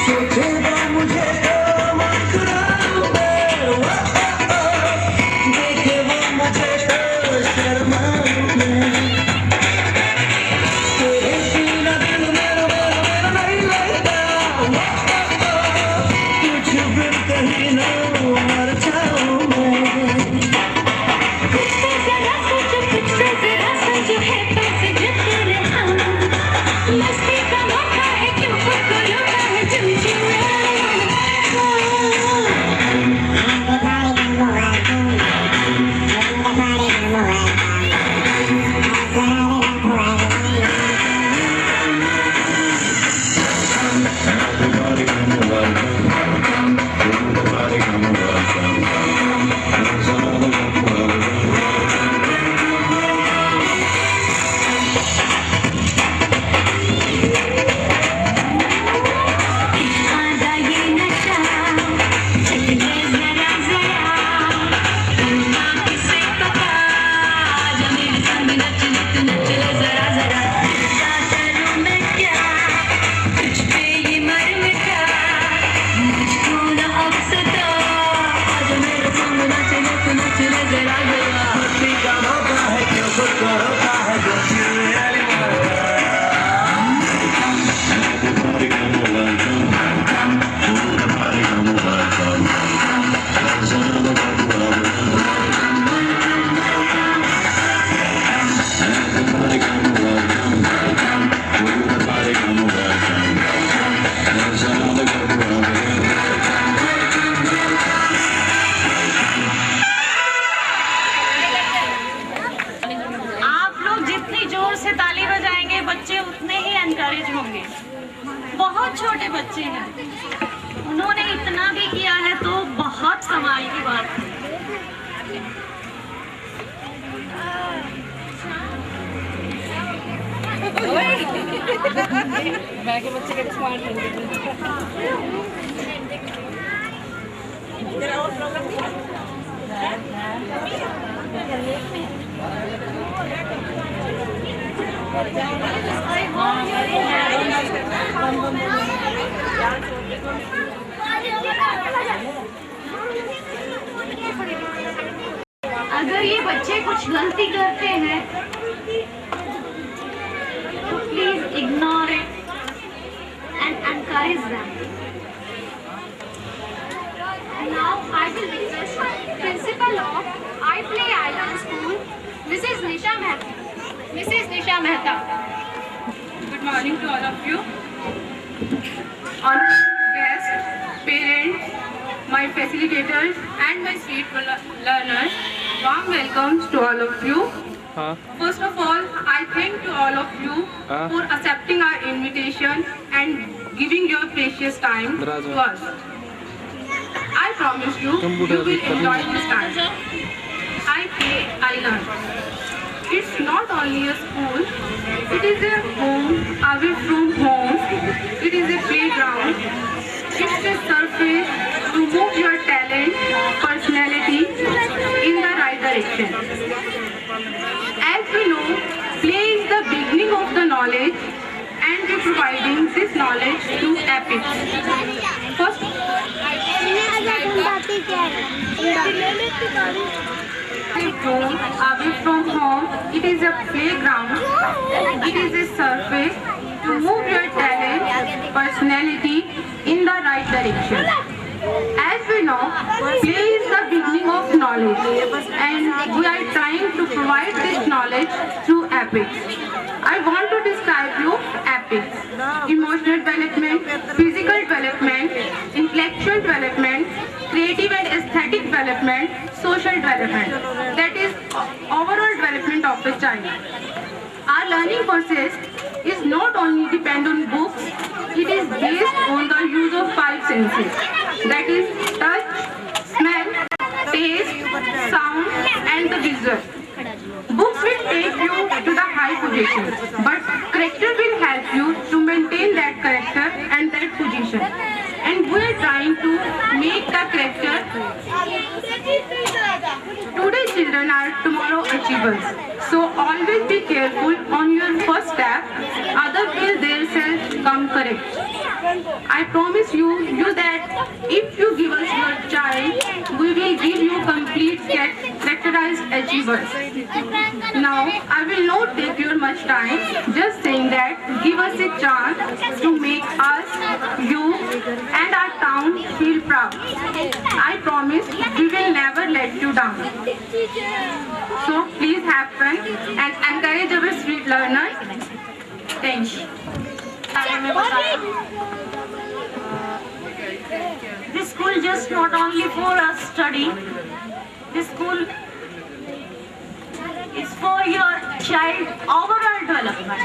सोचेगा मुझे तो मुस्कुराऊं मैं, देखे वो मुझे तो शर्माऊं मैं। तेरे बिना दिल मेरा मेरा मेरा नहीं लगता, तुझ बिन कहीं ना मर जाऊं मैं। कुछ तो जरा सोचो, कुछ तो जरा सोचो, है पास जो तेरे हम। मस्ती का मौका है, क्यों खुद को लूटा है चुन-चुन। आजा ये नशा, चखने जरा जरा, तुमना किसे पता, आजा मेरे संग नच ले, तू नच ले जरा जरा। क्या करूं मैं क्या, तुझ पे ये मर मिटा, मुझको ना अब सता, आजा मेरे संग नच ले, तू नच ले जरा जरा। मस्ती का मौका है, क्यों खुद को रोका है, जो चीज़ यारी आप लोग जितनी जोर से ताली बजाएंगे बच्चे उतने ही एनकरेज होंगे। बहुत छोटे बच्चे हैं, उन्होंने इतना भी किया है तो बहुत कमाल की बात है। मैं के बच्चे के स्मार्ट अगर ये बच्चे कुछ गलती करते हैं तो please ignore it and encourage them. Now I will request Principal of I Play Island School, Mrs. Nisha Mehta. Mrs. Nisha Mehta. Good morning to all of you. Honored guests, parents, my facilitators and my sweet learners, warm welcomes to all of you. First of all, I thank to all of you for accepting our invitation and giving your precious time to us. I promise you, you will enjoy this time. I Play Island. It's not only a school, it is a home away from home. It is a playground. It's a surface to move your talent, personality in the right direction. As we know, play is the beginning of the knowledge, and we're providing this knowledge through epics. First, home away from home, it is a playground. It is a surface to move your talent, personality in the right direction. As we know, play is the beginning of knowledge, and we are trying to provide this knowledge through epics. I want to describe you epics: emotional development, physical development, intellectual development, creative and aesthetic development, social development. That is overall development of the child. Our learning process is not only depend on books, it is based on the use of 5 senses. That is touch, smell, taste, sound and the visual. Books will take you to the high position, but character will help you to maintain that character and that position. And we are trying to make the character. Today's children are tomorrow achievers. So always be careful on your first step, other will themselves come correct. I promise you that if you give us your child, we will give you complete characterized achievers. Now, I will not take your much time, just saying that give us a chance to make us, you and our town feel proud. I promise we will never let you down. So please have fun and encourage our sweet learners. Thank you. This school just not only for us study. This school is for your child overall development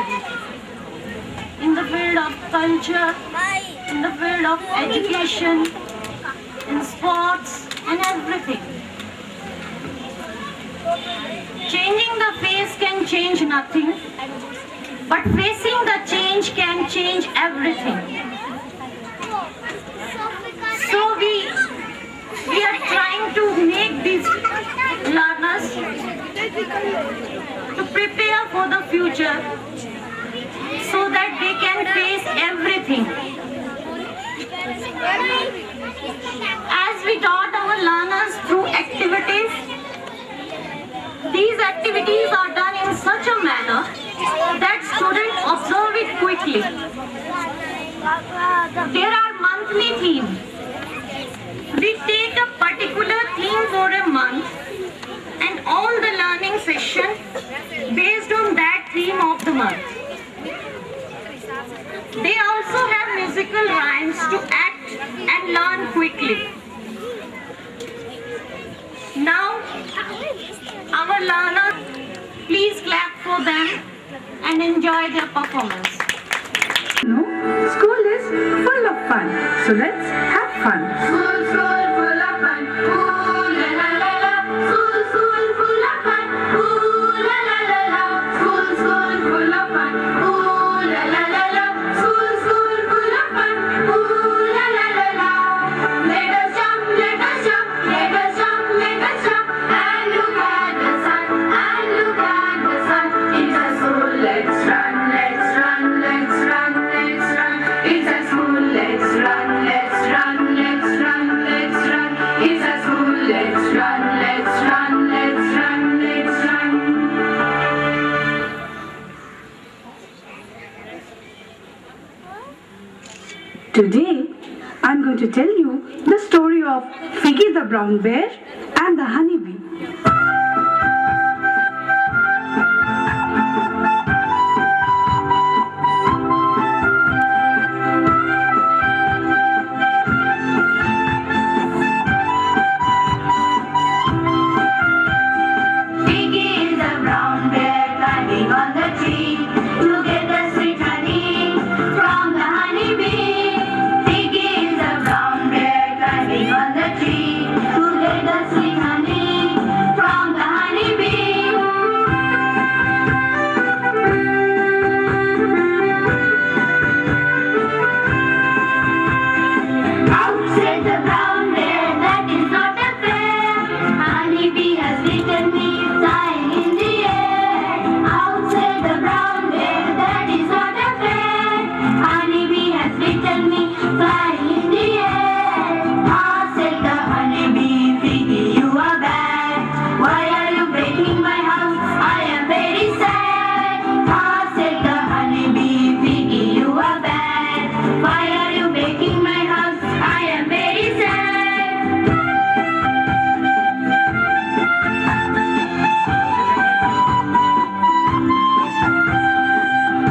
in the field of culture, in the field of education, in sports and everything. Changing the face can change nothing, but facing the change can change everything. So we are trying to make these learners to prepare for the future so that they can face everything. As we taught our learners through activities, these activities are done in such a manner that students observe it quickly. There are monthly themes. We take a particular theme for a month and all the learning session based on that theme of the month. They also have musical rhymes to act and learn quickly. Now, our learners, please clap for them and enjoy their performance. No, school is full of fun, so let's have fun. School full of fun. Ooh la la la la. School full of fun. Ooh la la la la. School full of fun. Ooh la la la la. School full of fun. Ooh la la la la. Let us jump, let us jump, let us jump, let us jump, and look at the sun, and look at the sun. It's a school, let's run, let's run, let's run, let's run. It's a school, let's run, let's run, let's run, let's run. It's a school, let's run, let's run, let's run, let's run. Today, I'm going to tell you the story of Figgy the brown bear and the honeybee. Piggy is a brown bear climbing on the tree to get the sweet honey from the honeybee. Piggy is a brown bear climbing on the tree to get the sweet honey from the honeybee. Out said the brown bear, that is not a fair. Honeybee has bitten me, flying in the air. Out said the brown bear, that is not a fair. Honeybee has bitten me, flying in the air. Ah, said the honeybee, Piggy, you are bad. Why are you breaking my house? I am very sad. Ah, said the honeybee, Piggy, you are bad. Why are you breaking my house? I am very sad.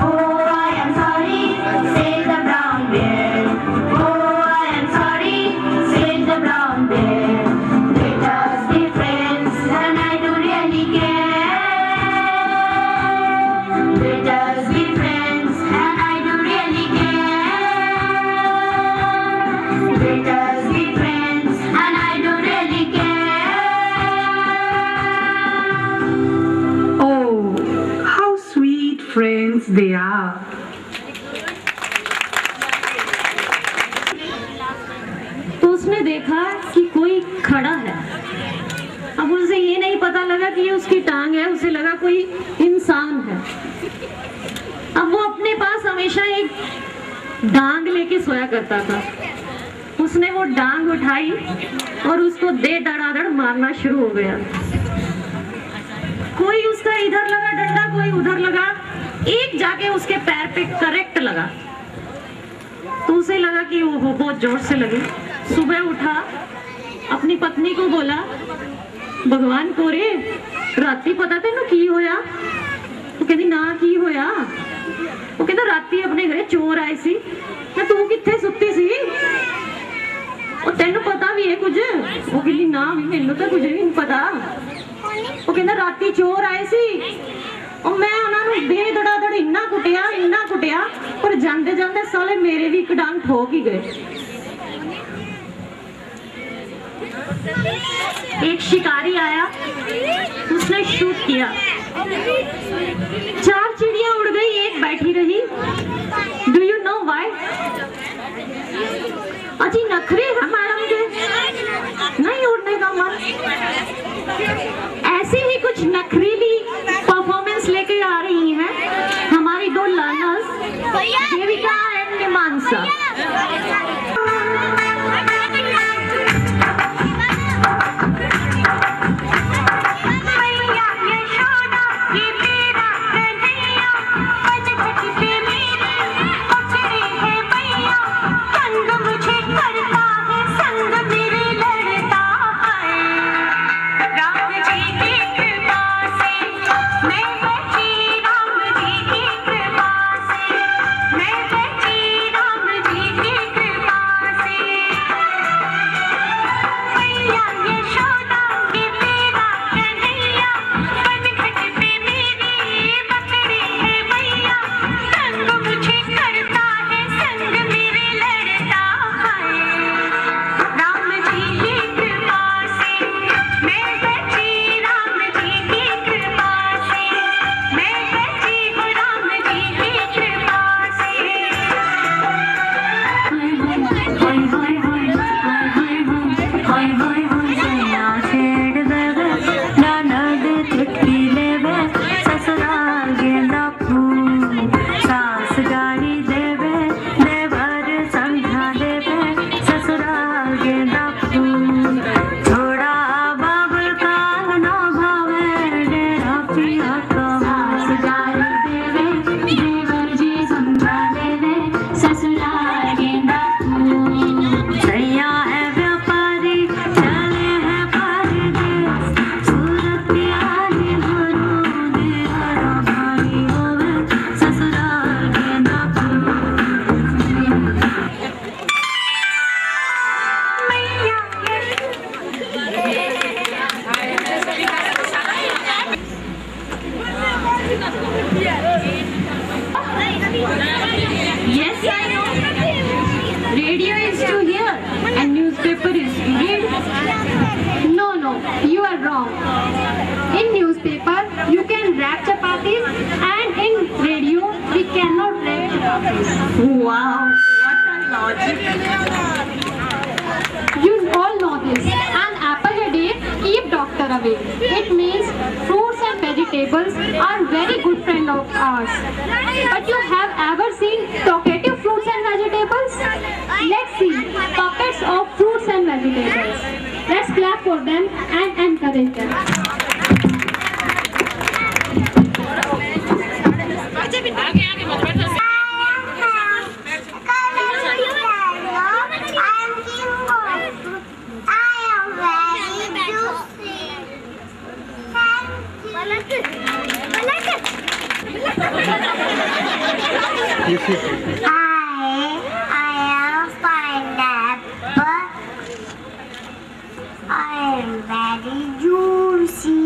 Oh, I am sorry, said the brown bear. Oh, I am sorry, said the brown bear. Let us be friends, and I do really care. Let us be friends, and I do really care. Let us be friends, and I do really care. Oh, how sweet friends they are. तो उसने देखा कि कोई खड़ा है। अब उसे ये नहीं पता लगा कि ये उसकी टांग है, उसे लगा कोई इंसान है। अब वो अपने पास हमेशा एक डांग लेके सोया करता था। उसने वो डांग उठाई और उसको दे धड़ाधड़ मारना शुरू हो गया। कोई उसका इधर लगा डंडा, कोई उधर लगा, एक जाके उसके पैर पे करेक्ट लगा तो उसे लगा कि वो बहुत जोर से लगी। सुबह उठा, अपनी पत्नी को बोला, भगवान कोरे राती पता तेनू की होया? वो कहती ना की होया? वो कहता राती अपने घरे चोर आए सी, मैं तू किथे सुत्ती सी? और तेनू पता भी है कुछ? वो कहती ना मैनू तो कुछ भी नहीं पता। वो कहता राती चोर आए सी और मैं उन्होंने बे धड़ाधड़ इन्ना कुटिया पर जाते जाते साले मेरे भी एक डांग ठोक ही गए। एक शिकारी आया, उसने शूट किया, 4 चिड़िया उड़ गई, एक बैठी रही। Do you know why? अजी नखरे है मैडम के, नहीं उड़ने का मन। ऐसी ही कुछ नखरीली परफॉर्मेंस लेके आ रही हैं हमारी 2 लर्नर्स देविका एंड मीमांसा। Yes, I know. Radio is to hear and newspaper is to read. No, you are wrong. In newspaper, you can wrap chapatis, and in radio, we cannot wrap chapatis. Wow, what a logic. You all know this. An apple a day keep doctor away. It means fruits and vegetables are very good friend of ours. But you have ever seen talkative fruits and vegetables? Let's see puppets of fruits and vegetables. Let's clap for them and encourage them. I am pineapple. I am very juicy.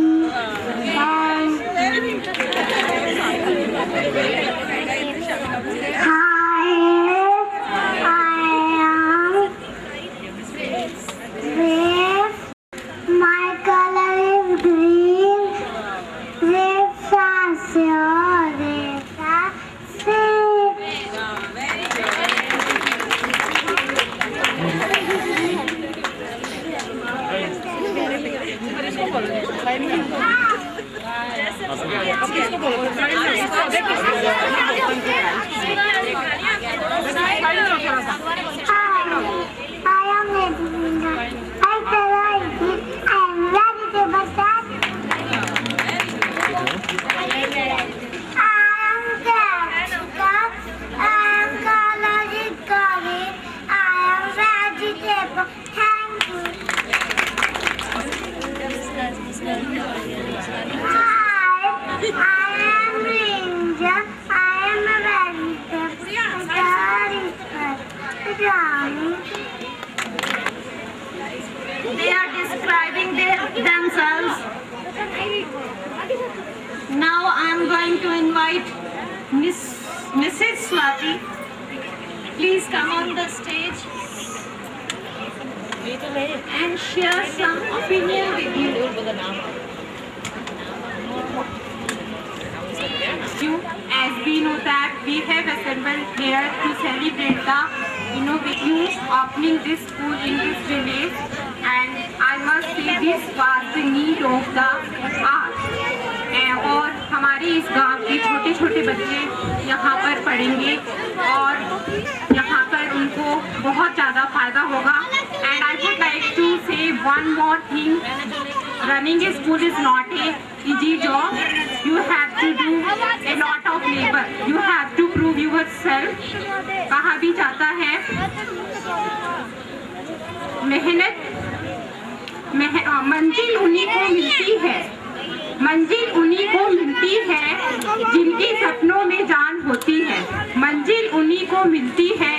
My color is green. Thank you. Hi, I am Rinja. I am a vegetable. They are describing themselves. Now I am going to invite Mrs. Swati. Please come on the stage and share some opinion with you. As we know that we have assembled here to celebrate the news opening this school in this village, and I must say this was the need of the hour. और हमारे इस गांव के छोटे छोटे बच्चे यहाँ पर पढ़ेंगे और यहाँ पर उनको बहुत ज़्यादा फायदा होगा. And I would like to say one more thing. Running a school is not a easy job. You have to do a lot of labor. You have to prove yourself. कहा भी जाता है मंजिल उन्हीं को मिलती है. मंजिल उन्हीं को मिलती है जिनके सपनों में जान होती है. मंजिल उन्हीं को मिलती है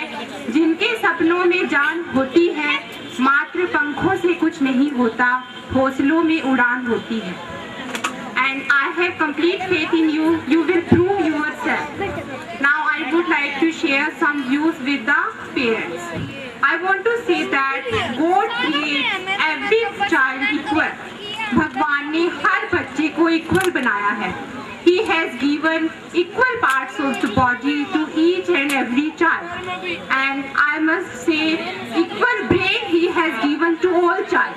जिनके सपनों में जान होती है. मात्र पंखों से कुछ नहीं होता, हौसलों में उड़ान होती है. And I have complete faith in you. You will prove yourself. Now I would like to share some views with the parents. I want to say that God creates every child equal. भगवान ने हर बच्चे को equal बनाया है. He has given equal parts of the body to each and every child. And I must say equal brain He has given to all child.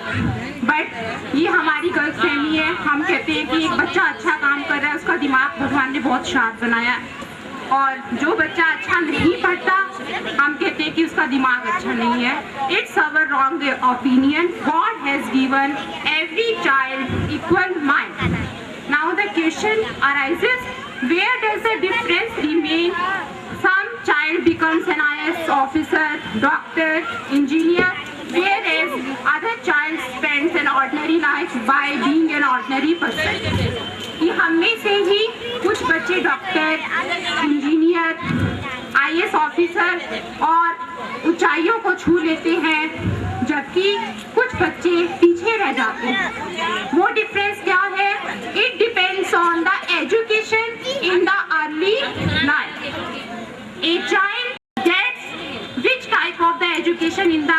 But ये हमारी गलतफहमी है. हम कहते हैं कि एक बच्चा अच्छा काम कर रहा है, उसका दिमाग भगवान ने बहुत शार्प बनाया है. और जो बच्चा अच्छा नहीं पढ़ता, हम कहते हैं कि उसका दिमाग अच्छा नहीं है. It's our wrong opinion. God has given every child equal mind. Now the question arises, where does the difference remain? Some child becomes an IAS officer, doctor, engineer, whereas other child spends an ordinary life by being an ordinary person. कि हम में से ही कुछ बच्चे doctor, engineer, IAS officer और ऊंचाइयों को छू लेते हैं, जबकि कुछ बच्चे पीछे रह जाते हैं. वो डिफरेंस क्या है? It depends on the education in the early life. A child gets which type of the education in the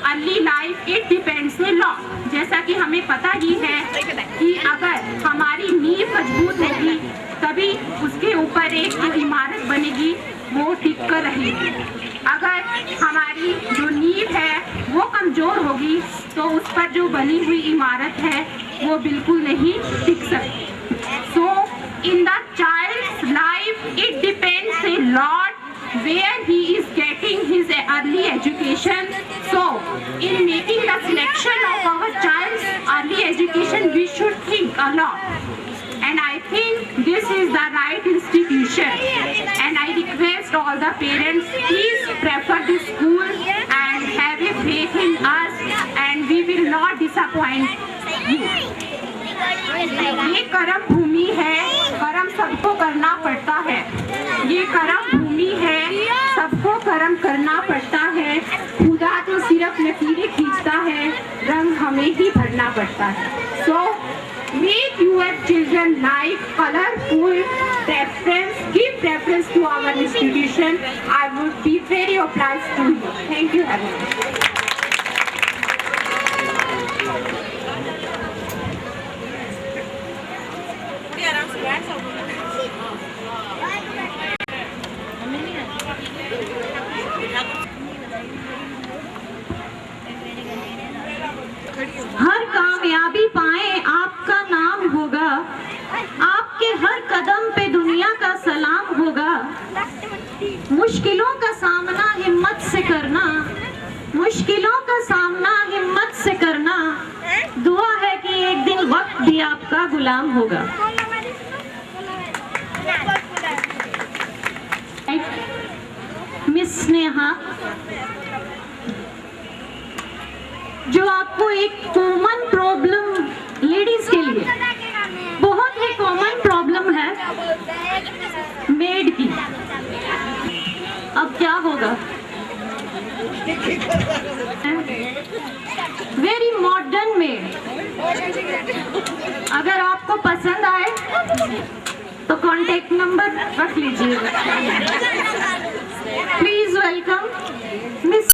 early life, it depends a lot. जैसा कि हमें पता ही है कि अगर हमारी नींव मजबूत होगी तभी उसके ऊपर एक जो इमारत बनेगी वो टिक कर रहेगी. अगर हमारी जो नींव है वो कमजोर होगी तो उस पर जो बनी हुई इमारत है वो बिल्कुल नहीं टिक सकती. So in the child's life it depends a lot where he is getting his early education. So in making the selection of our child's early education, we should think a lot. And I think this is the right institution. And I request all the parents, please prefer this school and have a faith in us, and we will not disappoint you. ये कर्म भूमि है, कर्म सबको करना पड़ता है. ये कर्म भूमि है, सबको कर्म करना पड़ता है. खुदा तो सिर्फ लकीरें खींचता है, रंग हमें ही भरना पड़ता है. So make your children like colorful preference, give preference to our institution. I would be very obliged to you. Thank you very much. हर कामयाबी पाए आपका नाम होगा, आपके हर कदम पे दुनिया का सलाम होगा. मुश्किलों का सामना हिम्मत से करना, मुश्किलों का सामना हिम्मत से करना. दुआ है कि एक दिन वक्त भी आपका गुलाम होगा. मिस स्नेहा. जो आपको एक कॉमन प्रॉब्लम लेडीज के लिए बहुत ही कॉमन प्रॉब्लम है मेड की। अब क्या होगा? Very modern made. अगर आपको पसंद आए तो कांटेक्ट नंबर रख लीजिएगा। Please welcome miss